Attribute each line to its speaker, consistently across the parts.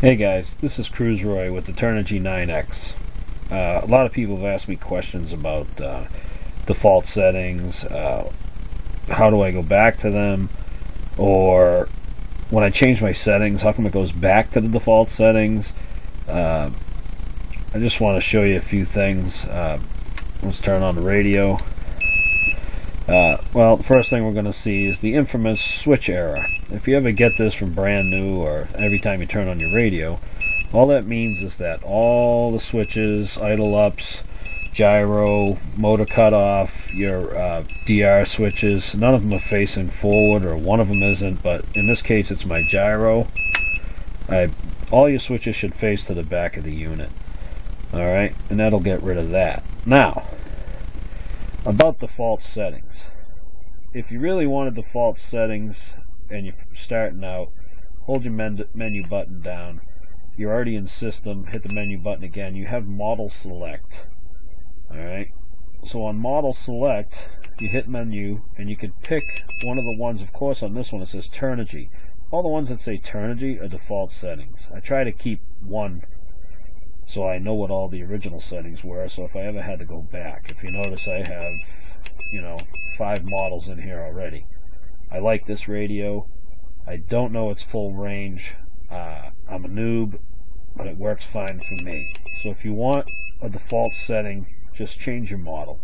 Speaker 1: Hey guys, this is Cruiseroy with the Turnigy 9X. A lot of people have asked me questions about default settings, how do I go back to them, or when I change my settings, how come it goes back to the default settings? I just want to show you a few things. Let's turn on the radio. Well, the first thing we're going to see is the infamous switch error. If you ever get this from brand new or every time you turn on your radio, all that means is that all the switches, idle ups, gyro, motor cutoff, your DR switches, none of them are facing forward, or one of them isn't, but in this case it's my gyro. All your switches should face to the back of the unit. Alright, and that'll get rid of that. Now, about default settings. If you really wanted default settings and you're starting out, hold your menu button down. You're already in system, hit the menu button again. You have model select. Alright, so on model select, you hit menu and you can pick one of the ones. Of course, on this one it says Turnigy. All the ones that say Turnigy are default settings. I try to keep one so I know what all the original settings were, so if I ever had to go back. If you notice, I have, 5 models in here already. I like this radio. I don't know its full range. I'm a noob, but it works fine for me. So if you want a default setting, just change your model.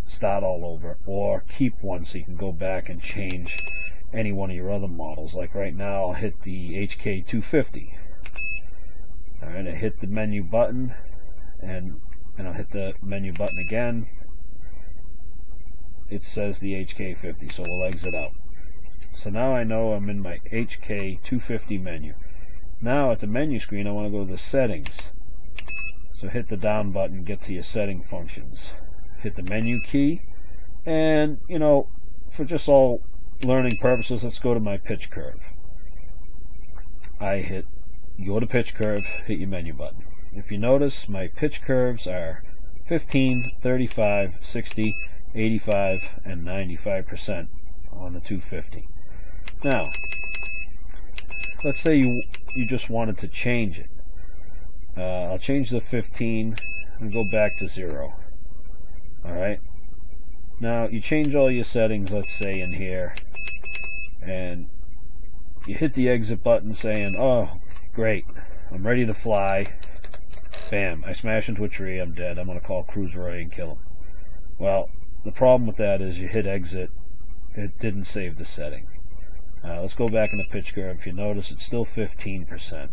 Speaker 1: Start all over, or keep one so you can go back and change any one of your other models. Like right now, I'll hit the HK250. Alright, I hit the menu button, and I'll hit the menu button again. It says the HK50, so we'll exit out. So now I know I'm in my HK250 menu. Now at the menu screen, I want to go to the settings. So hit the down button, get to your setting functions. Hit the menu key, and, for just all learning purposes, let's go to my pitch curve. Go to pitch curve, hit your menu button. If you notice, my pitch curves are 15, 35, 60, 85, and 95% on the 250. Now, let's say you just wanted to change it. I'll change the 15 and go back to 0. Alright? Now, you change all your settings, let's say, in here, and you hit the exit button saying, oh, great, I'm ready to fly. Bam, I smash into a tree, I'm dead. I'm going to call Cruiseroy and kill him. Well, the problem with that is you hit exit, it didn't save the setting. Let's go back in the pitch curve. If you notice, it's still 15%.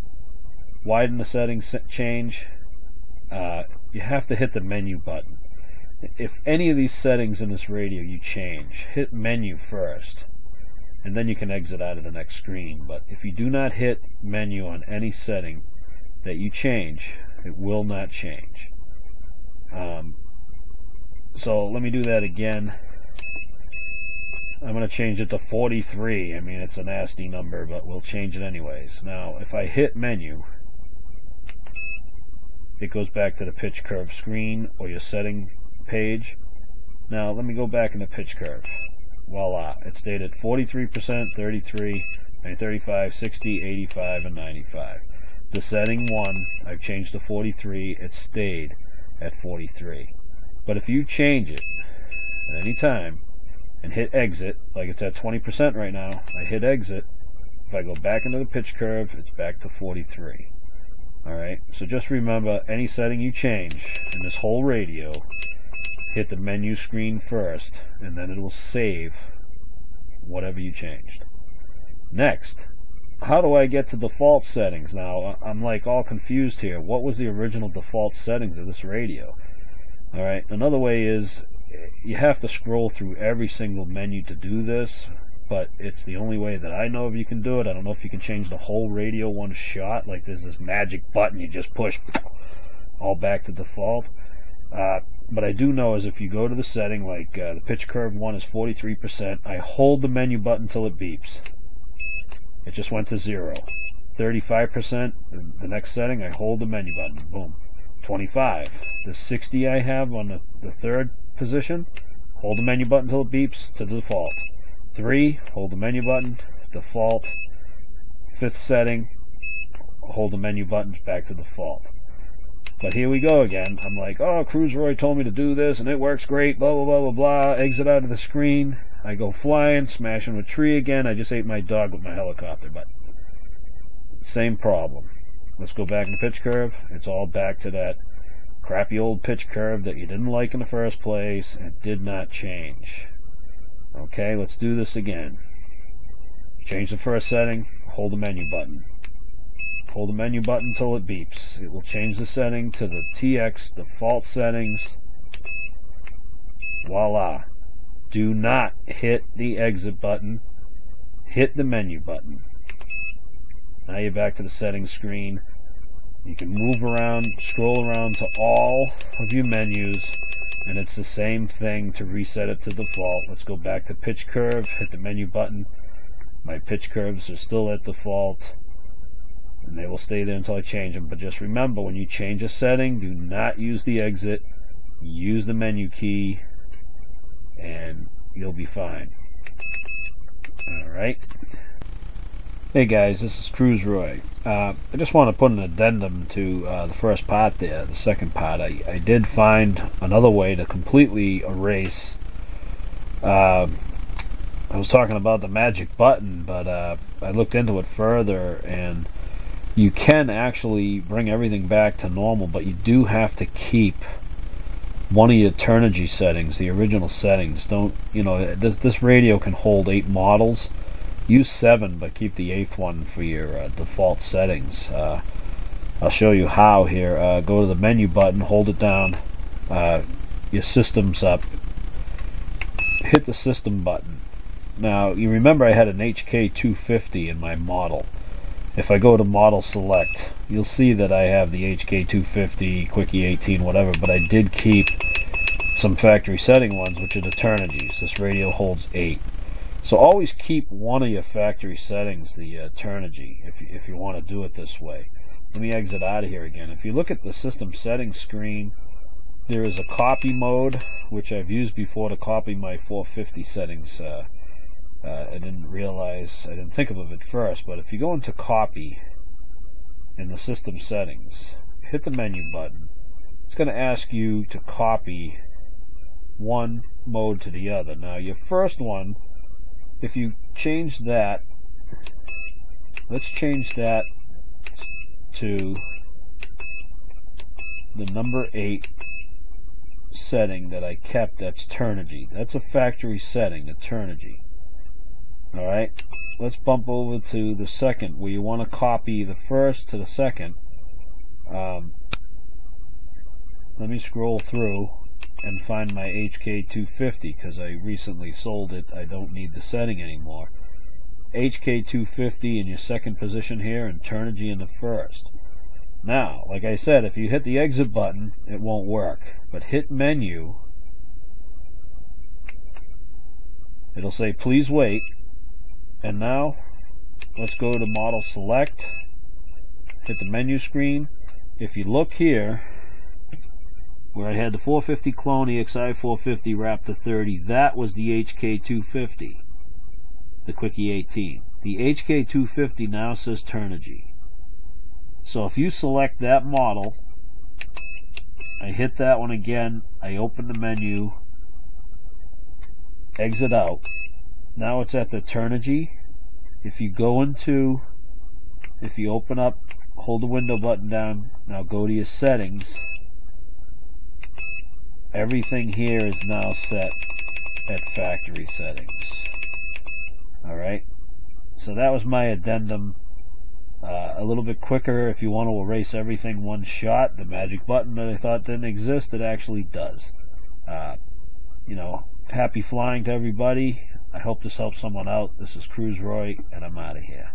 Speaker 1: Why didn't the settings change? You have to hit the menu button. If any of these settings in this radio you change, hit menu first, and then you can exit out of the next screen. But if you do not hit menu on any setting that you change, it will not change. So let me do that again. I'm going to change it to 43. I mean, it's a nasty number, but we'll change it anyways. Now, if I hit menu, it goes back to the pitch curve screen or your setting page. Now, let me go back in the pitch curve. Voila, it's stated 43%, 33, 35, 60, 85, and 95. The setting 1, I've changed to 43, it stayed at 43. But if you change it at any time and hit exit, like it's at 20% right now, I hit exit, if I go back into the pitch curve, it's back to 43. Alright, so just remember, any setting you change in this whole radio, hit the menu screen first, and then it will save whatever you changed. Next, how do I get to default settings? Now, I'm like all confused here. What was the original default settings of this radio? Alright, another way is you have to scroll through every single menu to do this, but it's the only way that I know of you can do it. I don't know if you can change the whole radio one shot, like there's this magic button you just push all back to default. But I do know is if you go to the setting, like the pitch curve one is 43%, I hold the menu button until it beeps. It just went to 0. 35%, the next setting, I hold the menu button. Boom. 25. The 60 I have on the third position, hold the menu button until it beeps to the default. 3, hold the menu button, default. 5th setting, hold the menu buttons back to default. But here we go again. I'm like, oh, Cruiseroy told me to do this, and it works great, blah, blah, blah, blah, blah. Exit out of the screen. I go flying, smash into a tree again. I just ate my dog with my helicopter, but same problem. Let's go back in the pitch curve. It's all back to that crappy old pitch curve that you didn't like in the first place and did not change. Okay, let's do this again. Change the first setting, hold the menu button. Hold the menu button until it beeps. It will change the setting to the TX default settings. Voila. Do not hit the exit button. Hit the menu button. Now you're back to the settings screen. You can move around, scroll around to all of your menus, and it's the same thing to reset it to default. Let's go back to pitch curve, hit the menu button. My pitch curves are still at default, and they will stay there until I change them. But just remember, when you change a setting, do not use the exit. Use the menu key, and you'll be fine. Alright. Hey guys, this is Cruiseroy. I just want to put an addendum to the first part there, the second part. I did find another way to completely erase. I was talking about the magic button, but I looked into it further, and you can actually bring everything back to normal, but you do have to keep one of your Turnigy settings, the original settings. Don't, you know, this radio can hold 8 models. Use 7, but keep the 8th one for your default settings. I'll show you how here. Go to the menu button, hold it down, your system's up, hit the system button. Now, you remember I had an HK250 in my model. If I go to model select, you'll see that I have the HK250, Quickie 18, whatever, but I did keep some factory setting ones, which are the Turnigys. This radio holds 8. So always keep one of your factory settings, the Turnigy, if you want to do it this way. Let me exit out of here again. If you look at the system settings screen, there is a copy mode, which I've used before to copy my 450 settings. I didn't think of it first, but if you go into copy in the system settings, hit the menu button. It's going to ask you to copy one mode to the other. Now your first one, if you change that, let's change that to the number 8 setting that I kept. That's Turnigy. That's a factory setting, the Turnigy. Alright, let's bump over to the second, where you want to copy the first to the second. Let me scroll through and find my HK250, because I recently sold it. I don't need the setting anymore. HK250 in your second position here, and Turnigy in the first. Now, like I said, if you hit the exit button, it won't work. But hit menu, it'll say please wait. And now, let's go to model select, hit the menu screen. If you look here, where I had the 450 clone EXI 450 Raptor 30, that was the HK250, the Quickie 18. The HK250 now says Turnigy. So if you select that model, I hit that one again, I open the menu, exit out. Now it's at the Turnigy. If you open up, hold the window button down, now go to your settings. Everything here is now set at factory settings. Alright, so that was my addendum. A little bit quicker if you want to erase everything one shot. The magic button that I thought didn't exist, it actually does. You know, happy flying to everybody. I hope this helps someone out. This is Cruiseroy, and I'm out of here.